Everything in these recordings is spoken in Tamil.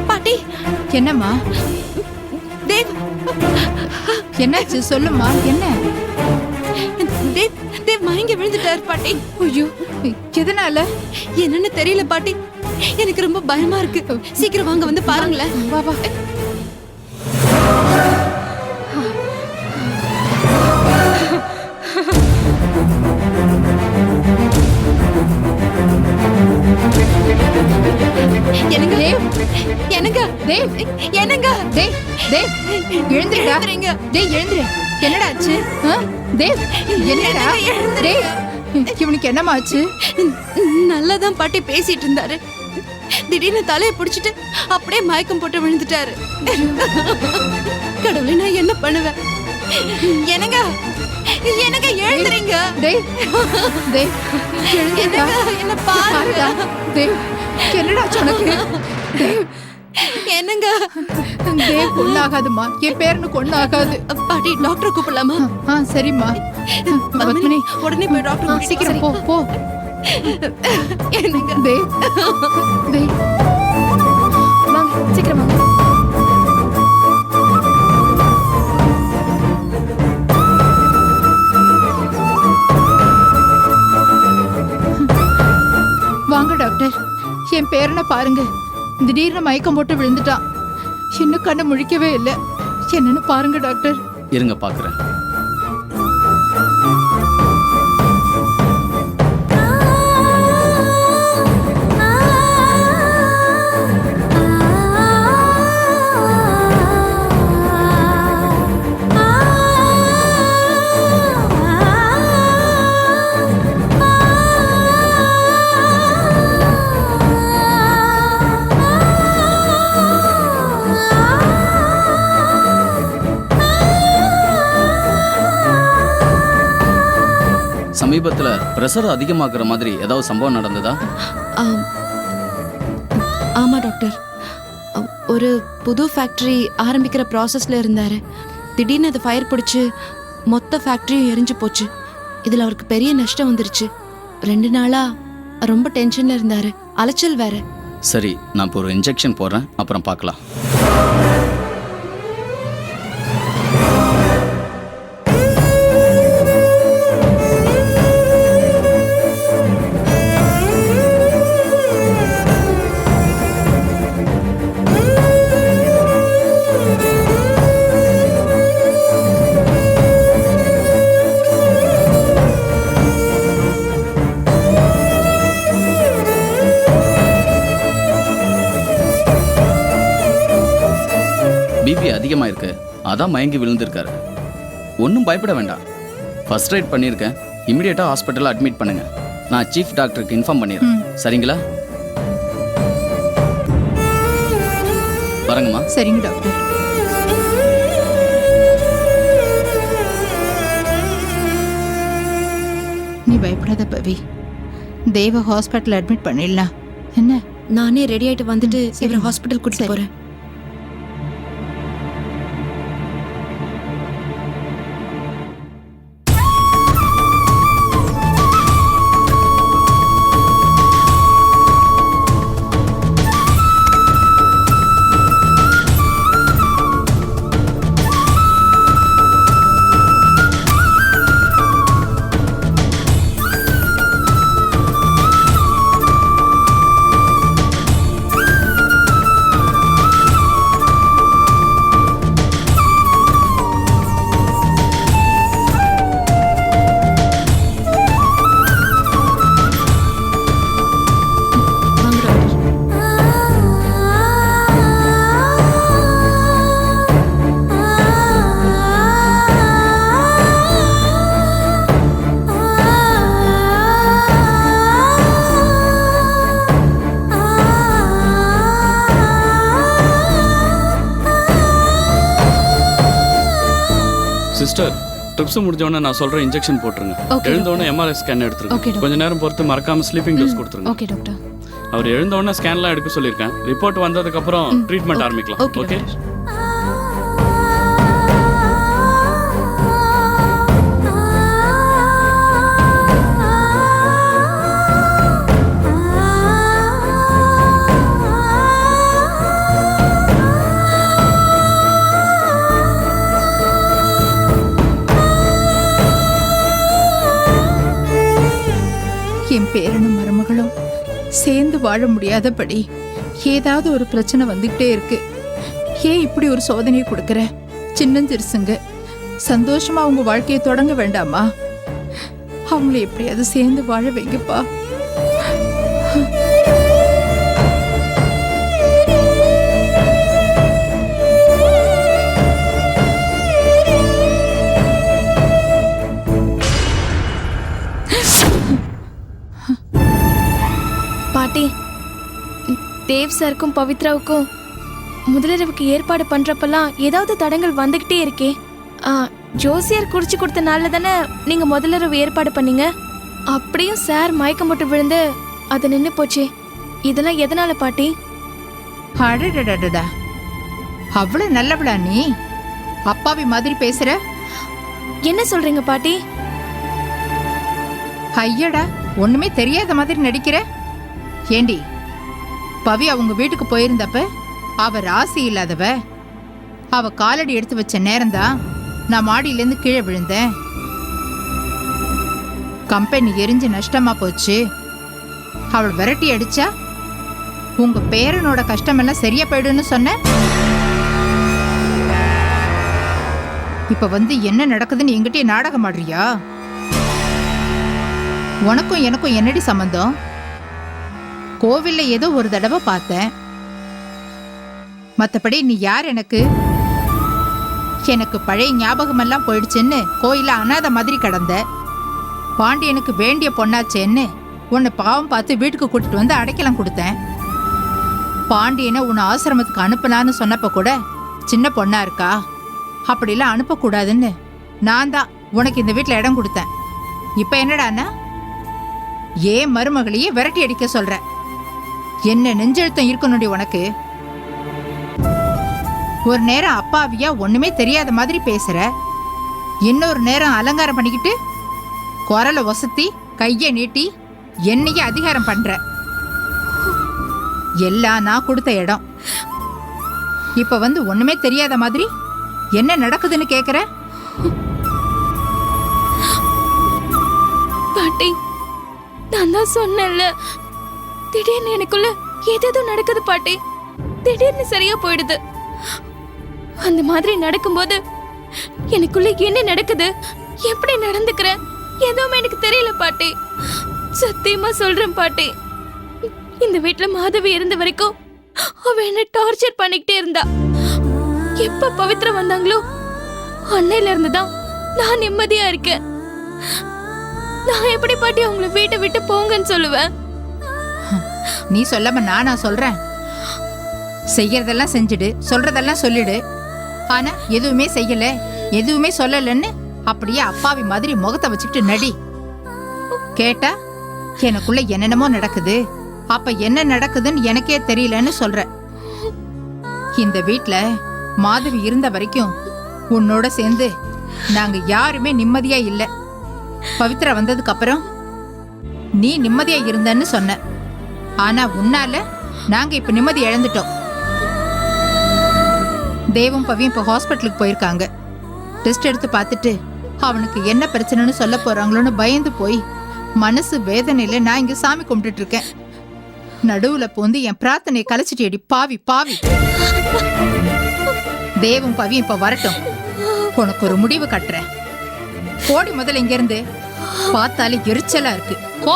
பாட்டி, என்னம்மா? தேவ், என்னாச்சு சொல்லுமா? என்ன? தேவ் தேவ் மயங்கி விழுந்துட்டார் பாட்டி. ஐயோ, எதனால? என்னன்னு தெரியல பாட்டி. எனக்கு ரொம்ப பயமா இருக்கு. சீக்கிரம் வாங்க, வந்து பாருங்களேன். வா வா. என்னங்க என்னங்க தேவ், என்னங்க தேவ், தேவ், எழுந்துடா. தேவ், எழுந்துரு. என்னடா ஆச்சு? தேவ், என்னடா? தேவ், இவனுக்கு என்னமா ஆச்சு? நல்லாதான் பாட்டி பேசிட்டு இருந்தாரு. திடீர்னு தலையை பிடிச்சிட்டு அப்படியே மயக்கம் போட்டு விழுந்துட்டாரு. கடவுளே, நான் என்ன பண்ணுவேன்? என்னங்க என்னங்க எழுந்துறீங்க? தேவ், தேவ், எழுந்துடா. என்ன பாருங்க. தேவ், என்னடா உனக்கு? தேவ், என்னங்க? தேவ் ஒண்ணாகாதுமா. என் பேரனுக்கு ஒண்ணாகாது. பாட்டி, டாக்டர் கூப்பிடலாமா? சரிம்மா. பத்மினி, உடனே போய் டாக்டர் சீக்கிரம் போ போ. என்னங்க? தேவ், தேவ், வாங்க, சீக்கிரம் வாங்க. வாங்க டாக்டர். என் பேரனை பாருங்க. திடீர்னு மயக்கம் போட்டு விழுந்துட்டான். இன்னும் கண்ணை முழிக்கவே இல்லை. என்னன்னு பாருங்க டாக்டர். இருங்க பாக்குறேன். சமீபத்துல பிரஷர் அதிகமாக்குற மாதிரி ஏதாவது சம்பவம் நடந்ததா? ஆமா டாக்டர். ஒரு புது ஃபேக்டரி ஆரம்பிக்கிற ப்ராசஸ்ல இருந்தாரு. திடீர்னு அது ஃபயர் பிடிச்சு மொத்த ஃபேக்டரியும் எரிஞ்சு போச்சு. இதுல அவருக்கு பெரிய நஷ்டம் வந்துருச்சு. 2 நாளா ரொம்ப டென்ஷன்ல இருந்தாரு. அலைச்சல் வேற. சரி, நான் இப்போ ஒரு இன்ஜெக்ஷன் போடுறேன், அப்புறம் பார்க்கலாம். பிபி அதிகமாக இருக்கு, அதான் மயங்கி விழுந்திருக்காரு. ஒன்றும் பயப்பட வேண்டாம். ஃபர்ஸ்ட் எய்ட் பண்ணியிருக்கேன். இமிடியேட்டாக ஹாஸ்பிட்டலில் அட்மிட் பண்ணுங்க. நான் சீஃப் டாக்டருக்கு இன்ஃபார்ம் பண்ணிடுறேன். சரிங்களா? வரங்கம்மா. சரிங்க டாக்டர். நீ பயப்படாத பவி. தேவ ஹாஸ்பிட்டல் அட்மிட் பண்ணிடலாம். என்ன? நானே ரெடி ஆயிட்டு வந்துட்டு இவரை ஹாஸ்பிட்டல் கூட்டிட்டு போறேன். சிஸ்டர் ட்ரிப்ஸ் முடிஞ்சவொடனே நான் சொல்ற இன்ஜெக்ஷன் போட்டுருங்க. Okay, எழுந்தவொடனே எம்ஆர்ஐ ஸ்கேன் Okay, எடுத்துருங்க. doctor. கொஞ்ச நேரம் பொறுத்து மறக்காம ஸ்லீப்பிங் டோஸ் கொடுத்துருங்க. Okay doctor. அவர் எழுந்தவொடனே ஸ்கேன்லாம் எடுக்க சொல்லியிருக்கேன். ரிப்போர்ட் வந்ததுக்கு அப்புறம் ட்ரீட்மெண்ட் ஆரம்பிக்கலாம். Okay, okay. என் பேரனும் மருமகளும் சேர்ந்து வாழ முடியாதபடி ஏதாவது ஒரு பிரச்சனை வந்துகிட்டே இருக்கு. ஏன் இப்படி ஒரு சோதனையை கொடுக்கற? சின்னஞ்சிறுசுங்க சந்தோஷமா அவங்க வாழ்க்கையை தொடங்க வேண்டாமா? அவங்கள எப்படியாவது சேர்ந்து வாழ வைங்கப்பா. பாட்டி, தேவ் சாருக்கும் பவித்ராவுக்கும் முதலிரவுக்கு ஏற்பாடு பண்றப்பெல்லாம் ஏதாவது தடங்கள் வந்துகிட்டே இருக்கே. ஜோசியர் குறிச்சு கொடுத்த நாள்ல தானே நீங்க முதலிரவு ஏற்பாடு பண்ணீங்க. அப்படியும் சார் மயக்கம் போட்டு விழுந்து அது நின்று போச்சே. இதெல்லாம் எதனால பாட்டி? அடடடடடா, அவ்வளவு நல்லவளா நீ? அப்பாவி மாதிரி பேசுற. என்ன சொல்றீங்க பாட்டி? ஐயடா, ஒண்ணுமே தெரியாத மாதிரி நடிக்கிற. ஏண்டி, பவி அவங்க வீட்டுக்கு போயிருந்தப்ப அவ ராசி இல்லாதவ. அவ காலடி எடுத்து வச்ச நேரம்தான் நான் மாடியிலேருந்து கீழே விழுந்தேன். கம்பெனி எரிஞ்சு நஷ்டமா போச்சு. அவள் விரட்டி அடிச்சா உங்க பேரனோட கஷ்டமெல்லாம் சரியா போயிடுன்னு சொன்ன. இப்ப வந்து என்ன நடக்குதுன்னு எங்கிட்டே நாடகம் ஆடுறியா? உனக்கும் எனக்கும் என்னடி சம்பந்தம்? கோவில்ல ஏதோ ஒரு தடவை பார்த்தேன். மத்தபடி நீ யார் எனக்கு? எனக்கு பழைய ஞாபகமெல்லாம் போயிடுச்சுன்னு கோயில அனாத மாதிரி கடந்த. பாண்டியனுக்கு வேண்டிய பொண்ணாச்சேன்னு உன்னை பாவம் பார்த்து வீட்டுக்கு கூட்டிட்டு வந்து அடைக்கலம் கொடுத்தேன். பாண்டியனை உன்னை ஆசிரமத்துக்கு அனுப்பினான்னு சொன்னப்ப கூட சின்ன பொண்ணா இருக்கா, அப்படிலாம் அனுப்பக்கூடாதுன்னு நான் தான் உனக்கு இந்த வீட்டில் இடம் கொடுத்தேன். இப்ப என்னடான்னா ஏன் மருமகளையே விரட்டி அடிக்க சொல்ற? என்ன நெஞ்செழுத்தம் இருக்கணும்டி உனக்கு? ஒரு நேரம் அப்பாவியா ஒண்ணுமே தெரியாத மாதிரி பேசுற, இன்னொரு நேரம் அலங்காரம் பண்ணிக்கிட்டு குரலை ஒசத்தி கைய நீட்டி என்னையே அதிகாரம் பண்ற. எல்லாம் நான் கொடுத்த இடம். இப்ப வந்து ஒண்ணுமே தெரியாத மாதிரி என்ன நடக்குதுன்னு கேக்குற? பாட்டி, நான் தான் சொன்னேன்ல, திடீர்னு எனக்குள்ள ஏதேதோ நடக்குது பாட்டி. திடீர்னு சரியா போயிடுது. அந்த மாதிரி நடக்கும்போது எனக்குள்ள என்ன நடக்குது, எப்படி நடந்துக்கிறேன், எதுவுமே எனக்கு தெரியல பாட்டி. சத்தியமா சொல்றேன் பாட்டி, இந்த வீட்டுல மாதவி இருந்த வரைக்கும் அவ என்ன டார்ச்சர் பண்ணிக்கிட்டே இருந்தா. எப்ப பவித்ரா வந்தாங்களோ அன்னையில இருந்துதான் நான் நிம்மதியா இருக்கேன். நான் எப்படி பாட்டி அவங்கள வீட்டை விட்டு போங்கன்னு சொல்லுவேன்? நீ சொல்லாம நானா சொல்றேன்? செய்யறதெல்லாம் செஞ்சுடு, சொல்றதெல்லாம் சொல்லிடு. ஆனா எதுவுமே செய்யல, எதுவுமே சொல்லலன்னு அப்படியே அப்பாவி மாதிரி முகத்தை வச்சுக்கிட்டு நடி. கேட்டா எனக்குள்ள என்னென்னமோ நடக்குது, அப்ப என்ன நடக்குதுன்னு எனக்கே தெரியலன்னு சொல்ற. இந்த வீட்ல மாதவி இருந்த வரைக்கும் உன்னோட சேர்ந்து நாங்க யாருமே நிம்மதியா இல்ல. பவித்ரா வந்ததுக்கு அப்புறம் நீ நிம்மதியா இருந்தன்னு சொன்ன. ஆனா உன்னால நாங்க இப்ப நிம்மதி இழந்துட்டோம். தேவும் பவியும் இப்ப ஹாஸ்பிட்டலுக்கு போயிருக்காங்க. டெஸ்ட் எடுத்து பார்த்துட்டு அவனுக்கு என்ன பிரச்சனைன்னு சொல்ல போறாங்களோன்னு பயந்து போய் மனசு வேதனையில நான் இங்க சாமி கும்பிட்டுட்டு இருக்கேன். நடுவுல போந்து என் பிரார்த்தனையை கலைச்சிட்டேடி பாவி பாவி. தேவும் பவியும் இப்ப வரட்டும், உனக்கு ஒரு முடிவு கட்டுறேன். போடி முதல்ல இங்க இருந்து. பார்த்தாலே எரிச்சலா இருக்கு. போ.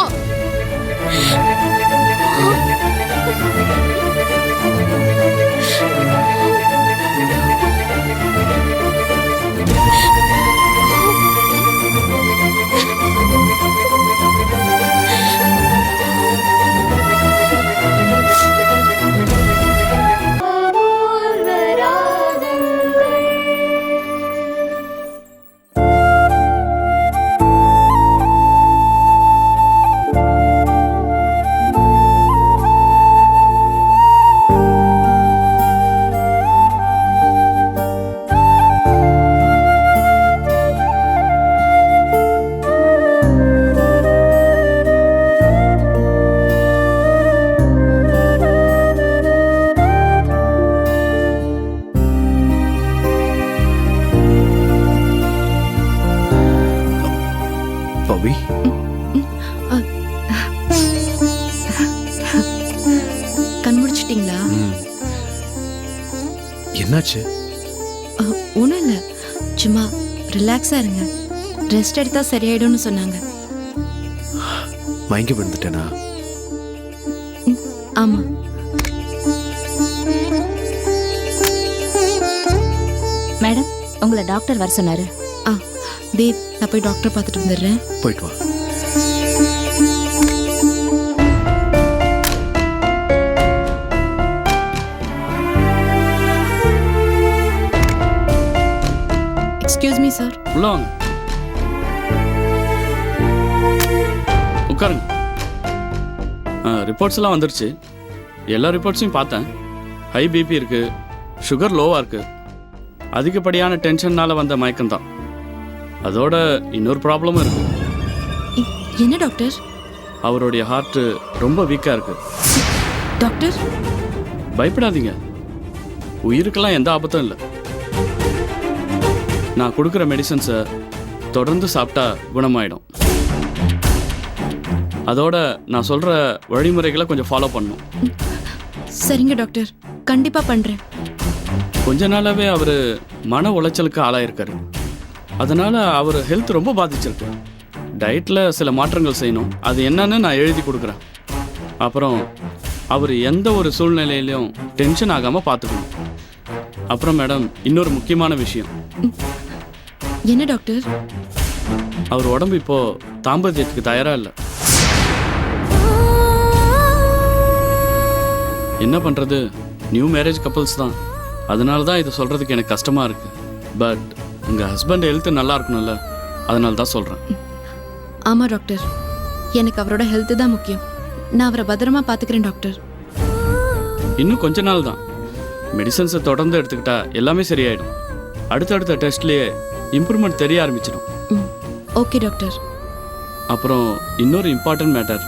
பவி, கண் முடிச்சிட்டிங்களா? என்னாச்சு? ஒன்றும் இல்லை, சும்மா ரிலாக்ஸாக இருங்க. ரெஸ்ட் எடுத்தா சரியாயிடும்னு சொன்னாங்க. மயங்கி விழுந்துட்டேனா? ஆமாம். மேடம், உங்களை டாக்டர் வர சொன்னாரு. தேவ், நான் போய் டாக்டர் பார்த்துட்டு வந்துடுறேன். போயிட்டு வா. Excuse me sir. உள்ள வாங்க, உட்காருங்க. ரிப்போர்ட்ஸ் எல்லாம் வந்துருச்சு. எல்லா ரிப்போர்ட்ஸையும் பார்த்தேன். ஹை பிபி இருக்கு, சுகர் லோவாக இருக்கு, அதிகப்படியான டென்ஷன்னால வந்த மயக்கம் தான். அதோட இன்னொரு ப்ராப்ளமும் இருக்கு. என்ன டாக்டர்? அவருடைய ஹார்ட் ரொம்ப வீக்காக இருக்கு. டாக்டர், பயப்படாதீங்க, உயிருக்கெல்லாம் எந்த ஆபத்தும் இல்லை. நான் கொடுக்குற மெடிசன்ஸை தொடர்ந்து சாப்பிட்டா குணமாயிடும். அதோட நான் சொல்கிற வழிமுறைகளை கொஞ்சம் ஃபாலோ பண்ணணும். சரிங்க டாக்டர், கண்டிப்பாக பண்ணுறேன். கொஞ்ச நாளாகவே அவர் மன உளைச்சலுக்கு ஆளாயிருக்காரு. அதனால் அவர் ஹெல்த் ரொம்ப பாதிச்சிருக்கு. டயட்டில் சில மாற்றங்கள் செய்யணும். அது என்னன்னு நான் எழுதி கொடுக்குறேன். அப்புறம் அவர் எந்த ஒரு சூழ்நிலையிலையும் டென்ஷன் ஆகாமல் பார்த்துக்கணும். அப்புறம் மேடம், இன்னொரு முக்கியமான விஷயம். என்ன டாக்டர்? அவர் உடம்பு இப்போது தாம்பத்தியத்துக்கு தயாராக இல்லை. என்ன பண்ணுறது, நியூ மேரேஜ் கப்பல்ஸ் தான். அதனால தான் இது சொல்கிறதுக்கு எனக்கு கஷ்டமாக இருக்குது. பட் உங்கள் ஹஸ்பண்ட் ஹெல்த்து நல்லா இருக்கணும்ல, அதனால தான் சொல்கிறேன். ஆமாம் டாக்டர், எனக்கு அவரோட ஹெல்த்து தான் முக்கியம். நான் அவரை பத்திரமா பார்த்துக்கிறேன் டாக்டர். இன்னும் கொஞ்ச நாள் தான். மெடிசன்ஸை தொடர்ந்து எடுத்துக்கிட்டா எல்லாமே சரியாயிடும். அடுத்தடுத்த டெஸ்ட்லேயே இம்ப்ரூவ்மெண்ட் தெரிய ஆரம்பிச்சிடும். Okay doctor. அப்புறம் இன்னொரு இம்பார்ட்டன்ட் மேட்டர்.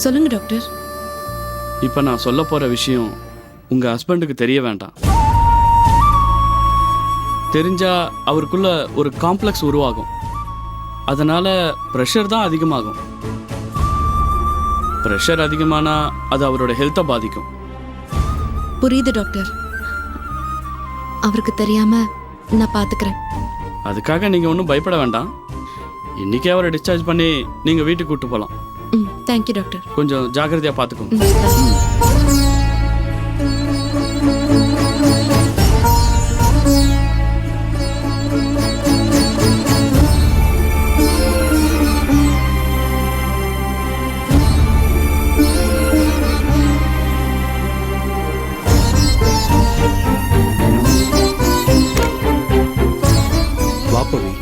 சொல்லுங்க டாக்டர். இப்போ நான் சொல்ல போகிற விஷயம் உங்கள் ஹஸ்பண்டுக்கு தெரிய வேண்டாம். தெரிஞ்சா அவருக்குள்ள ஒரு காம்ப்ளெக்ஸ் உருவாகும். அதனால ப்ரெஷர் தான் அதிகமாகும். ப்ரெஷர் அதிகமானா அது அவரோட ஹெல்த்தை பாதிக்கும். புரியுது டாக்டர், அவருக்கு தெரியாம நான் பார்த்துக்கிறேன். அதுக்காக நீங்கள் ஒன்றும் பயப்பட வேண்டாம். இன்னைக்கே அவரை டிஸ்சார்ஜ் பண்ணி நீங்கள் வீட்டுக்கு கூப்பிட்டு போகலாம். Thank you doctor. கொஞ்சம் ஜாக்கிரதையாக பார்த்துக்கோங்க. வா பவி.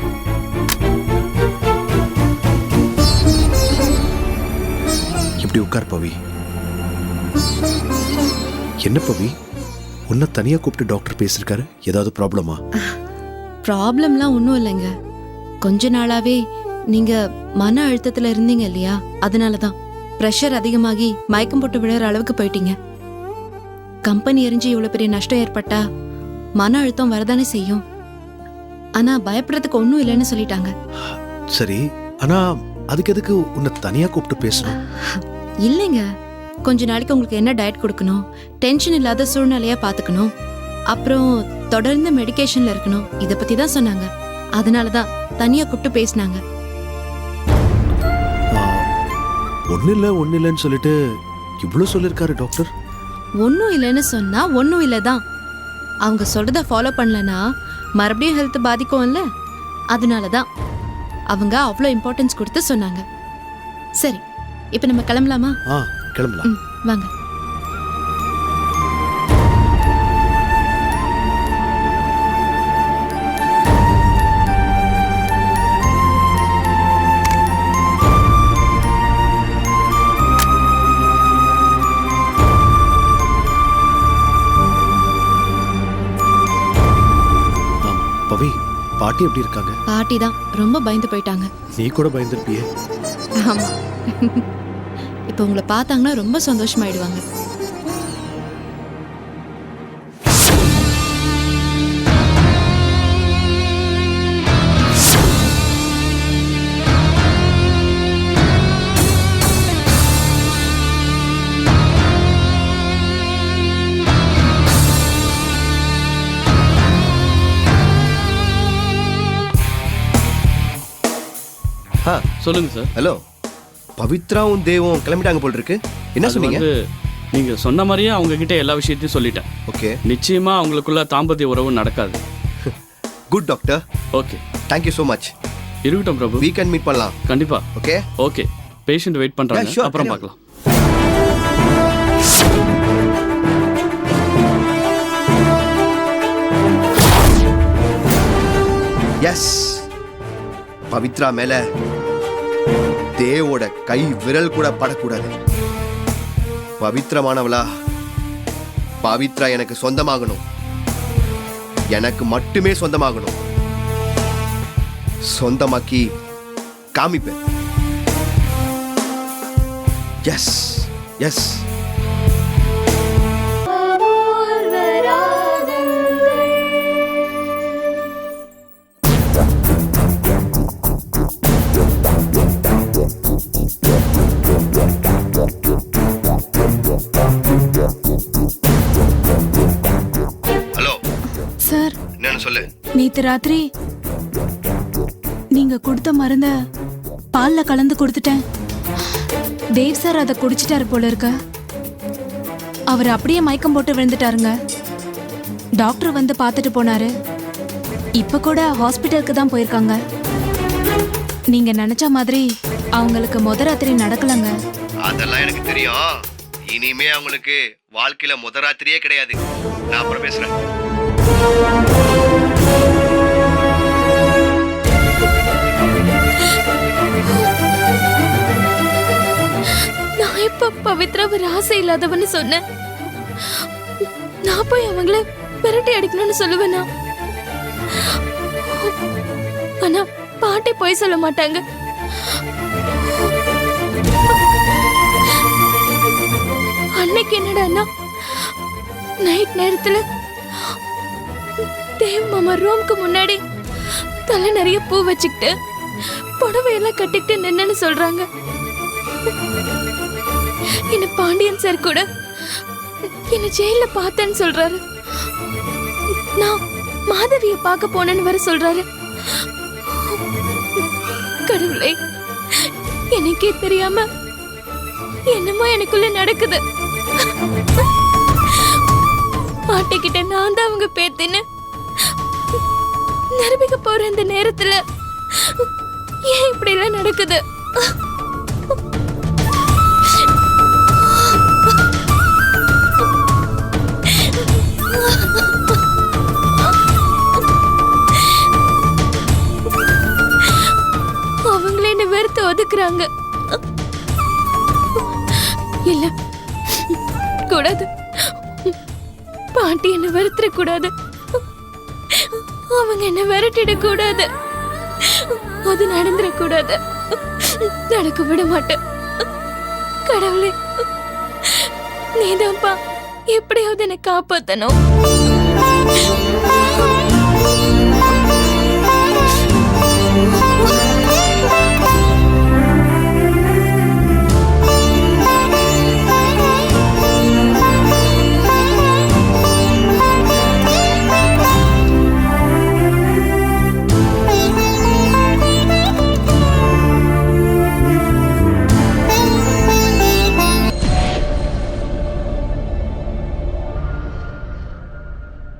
இப்படி உட்கார் பவி. என்ன பவி, உன்னை தனியா கூப்பிட்டு டாக்டர் பேசிருக்காரு? ஏதாவது ப்ராப்ளமா? ப்ராப்ளம்லாம் ஒன்றும் இல்லைங்க. கொஞ்ச நாளாவே நீங்க மன அழுத்தத்துல இருந்தீங்க இல்லையா, அதனால தான் ப்ரெஷர் அதிகமாகி மயக்கம் போட்டு விழுற அளவுக்கு போயிட்டீங்க. கம்பெனி எரிஞ்சு இவ்வளோ பெரிய நஷ்டம் ஏற்பட்டா மன அழுத்தம் வரதானே செய்யும். ஆனா பயப்படுறதுக்கு ஒன்றும் இல்லைன்னு சொல்லிட்டாங்க. சரி, ஆனா அதுக்கு எதுக்கு உன்னை தனியா கூப்பிட்டு பேசணும்? இல்லைங்க, கொஞ்ச நாளைக்கு உங்களுக்கு என்ன டயட் கொடுக்கணும், டென்ஷன் இல்லாத சூழ்நிலையா பார்த்துக்கணும், அப்புறம் தொடர்ந்து மெடிகேஷன்ல இருக்கணும், இதை பத்தி தான் சொன்னாங்க. அதனால தான் தனியா கூப்பிட்டு பேசினாங்க. ஒன்னும் இல்லைன்னு சொல்லிட்டு இவ்வளவு சொல்லிருக்காரு டாக்டர். ஒன்றும் இல்லைன்னு சொன்னா ஒன்றும் இல்லை தான். அவங்க சொல்றத ஃபாலோ பண்ணலனா மறுபடியும் ஹெல்த் பாதிக்கும்ல. அதனால தான் அவங்க அவ்வளோ இம்பார்ட்டன்ஸ் கொடுத்து சொன்னாங்க. சரி, இப்போ நம்ம கிளம்பலாமா? கிளம்பலாம். வாங்க. பவி, பாட்டி எப்படி இருக்காங்க? பாட்டி தான் ரொம்ப பயந்து போயிட்டாங்க. நீ கூட பயந்துருப்பியே. ஆமா. இப்போ உங்களை பார்த்தாங்கன்னா ரொம்ப சந்தோஷமாயிடுவாங்க. ஆ சொல்லுங்க சார். ஹலோ, பவித்ராவும் தேவும் கிளம்பிட்டாங்க போல் இருக்கு. என்ன அது சொன்னீங்க? வந்து நீங்க சொன்ன மாதிரியே அவங்க கிட்ட எல்லா விஷயத்தையும் சொல்லிட்டேன். ஓகே, நிச்சயமா அவங்களுக்குள்ள தாம்பத்திய உறவு நடக்காது. Good doctor. Okay, thank you so much. இருக்கட்டும் பிரபு. வீக்கெண்ட் மீட் பண்ணலாம். கண்டிப்பா. ஓகே ஓகே, பேஷண்ட் வெயிட் பண்றாங்க. Yeah, sure. அப்புறம் carry on. பார்க்கலாம். எஸ், பவித்ரா மேல தேவோட கை விரல் கூட படக்கூடாது. பவித்ரமானவளா, பவித்ரா எனக்கு சொந்தமாகணும். எனக்கு மட்டுமே சொந்தமாகணும். சொந்தமாக்கி காமிப்பேன். S S. ஹலோ சார், என்னன்னு சொல்லு. நேத்து ராத்திரி நீங்க கொடுத்த மருந்த பால்ல கலந்து கொடுத்துட்டேன். தேவ் சார் அதை குடிச்சிட்டாரு போல இருக்க. அவர் அப்படியே மயக்கம் போட்டு விழுந்துட்டாருங்க. டாக்டர் வந்து பார்த்துட்டு போனாரு. இப்ப கூட ஹாஸ்பிட்டலுக்கு தான் போயிருக்காங்க. நீங்க நினைச்ச மாதிரி அவங்களுக்கு முத ராத்திரி நடக்கலங்க. அதெல்லாம் எனக்கு தெரியும். இனிமே அவங்களுக்கு வாழ்க்கையில முத ராத்திரியே கிடையாது. நான் அப்புறம் பேசுறேன். நான் இப்ப பவித்ராவை ராசை இல்லாதவன்னு சொன்னேன். நான் போய் அவங்கள விரட்டி அடிக்கணும்னு சொல்லுவேனா? ஆனா பாட்டி போய் சொல்ல மாட்டாங்க. அன்னைக்கு என்னடா நைட் நேரத்துல தேவ் மாமா ரூம்க்கு முன்னாடி தலை நிறைய பூ வச்சுக்கிட்டு புடவையெல்லாம் கட்டிக்கிட்டு நின்னு சொல்றாங்க. என்ன பாண்டியன் சார் கூட என்ன ஜெயில பார்த்தேன்னு சொல்றாரு. நான் மாதவிய பார்க்க போனேன்னு வர சொல்றாரு. கடவுளே, எனக்கே தெரியாம என்னமோ எனக்குள்ள நடக்குது. பாட்டிக்கிட்ட நான் தான் அவங்க பேத்தின்னு நிரூபிக்க போற இந்த நேரத்துல ஏன் இப்படி எல்லாம் நடக்குது? அவங்களே என்ன வெறுத்து ஒதுக்குறாங்க. இல்ல, கூடாது. பாட்டி என்ன வெறுத்துட கூடாது. அவங்க என்ன விரட்டிட கூடாது. அது நடந்துட கூடாது. நடக்க விட மாட்டேன். கடவுளே, நீதான்ப்பா எப்படியாவது என்னை காப்பாத்தணும்.